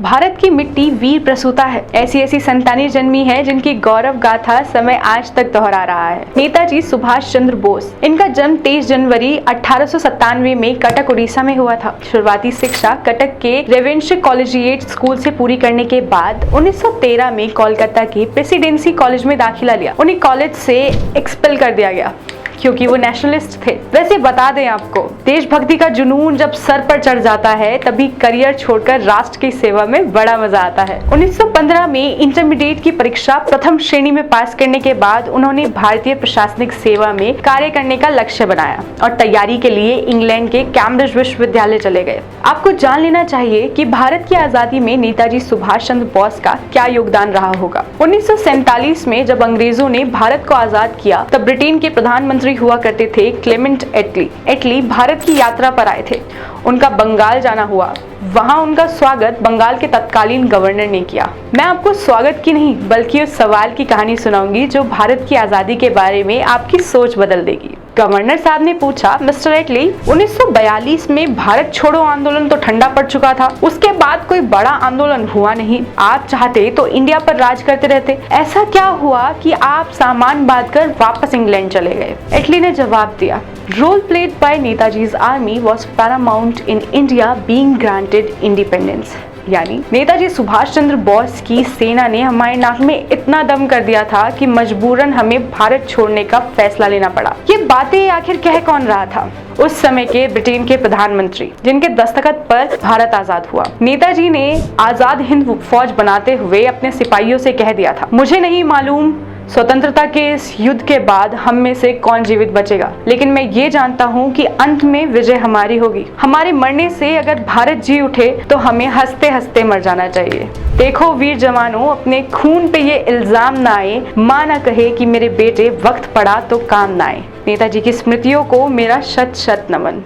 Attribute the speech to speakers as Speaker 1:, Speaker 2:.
Speaker 1: भारत की मिट्टी वीर प्रसूता है। ऐसी ऐसी संतानें जन्मी है जिनकी गौरव गाथा समय आज तक दोहरा रहा है। नेताजी सुभाष चंद्र बोस, इनका जन्म 23 जनवरी 1897 में कटक उड़ीसा में हुआ था। शुरुआती शिक्षा कटक के रेवेंश कॉलेजिएट स्कूल से पूरी करने के बाद 1913 में कोलकाता के प्रेसिडेंसी कॉलेज में दाखिला लिया। उन्हें कॉलेज से एक्सपेल कर दिया गया क्योंकि वो नेशनलिस्ट थे। वैसे बता दें आपको, देशभक्ति का जुनून जब सर पर चढ़ जाता है तभी करियर छोड़कर राष्ट्र की सेवा में बड़ा मजा आता है। 1915 में इंटरमीडिएट की परीक्षा प्रथम श्रेणी में पास करने के बाद उन्होंने भारतीय प्रशासनिक सेवा में कार्य करने का लक्ष्य बनाया और तैयारी के लिए इंग्लैंड के कैम्ब्रिज विश्वविद्यालय चले गए। आपको जान लेना चाहिए कि भारत की आजादी में नेताजी सुभाष चंद्र बोस का क्या योगदान रहा होगा। 1947 में जब अंग्रेजों ने भारत को आजाद किया तब ब्रिटेन के प्रधानमंत्री हुआ करते थे क्लेमेंट एटली। एटली भारत की यात्रा पर आए थे। उनका बंगाल जाना हुआ। वहां उनका स्वागत बंगाल के तत्कालीन गवर्नर ने किया। मैं आपको स्वागत की नहीं बल्कि उस सवाल की कहानी सुनाऊंगी जो भारत की आजादी के बारे में आपकी सोच बदल देगी। गवर्नर साहब ने पूछा, मिस्टर एटली, 1942 में भारत छोड़ो आंदोलन तो ठंडा पड़ चुका था, उसके बाद कोई बड़ा आंदोलन हुआ नहीं। आप चाहते तो इंडिया पर राज करते रहते। ऐसा क्या हुआ कि आप सामान बांध कर वापस इंग्लैंड चले गए? एटली ने जवाब दिया, role played by Netaji's army was paramount in India being granted independence. यानी नेताजी सुभाष चंद्र बोस की सेना ने हमारे नाक में इतना दम कर दिया था कि मजबूरन हमें भारत छोड़ने का फैसला लेना पड़ा। ये बातें आखिर कह कौन रहा था? उस समय के ब्रिटेन के प्रधानमंत्री जिनके दस्तखत पर भारत आजाद हुआ। नेताजी ने आजाद हिंद फौज बनाते हुए अपने सिपाहियों से कह दिया था, मुझे नहीं मालूम स्वतंत्रता के इस युद्ध के बाद हम में से कौन जीवित बचेगा, लेकिन मैं ये जानता हूँ कि अंत में विजय हमारी होगी। हमारे मरने से अगर भारत जी उठे तो हमें हंसते हंसते मर जाना चाहिए। देखो वीर जवानों, अपने खून पे ये इल्जाम ना आए, माँ ना कहे कि मेरे बेटे वक्त पड़ा तो काम ना आए। नेताजी की स्मृतियों को मेरा शत शत नमन।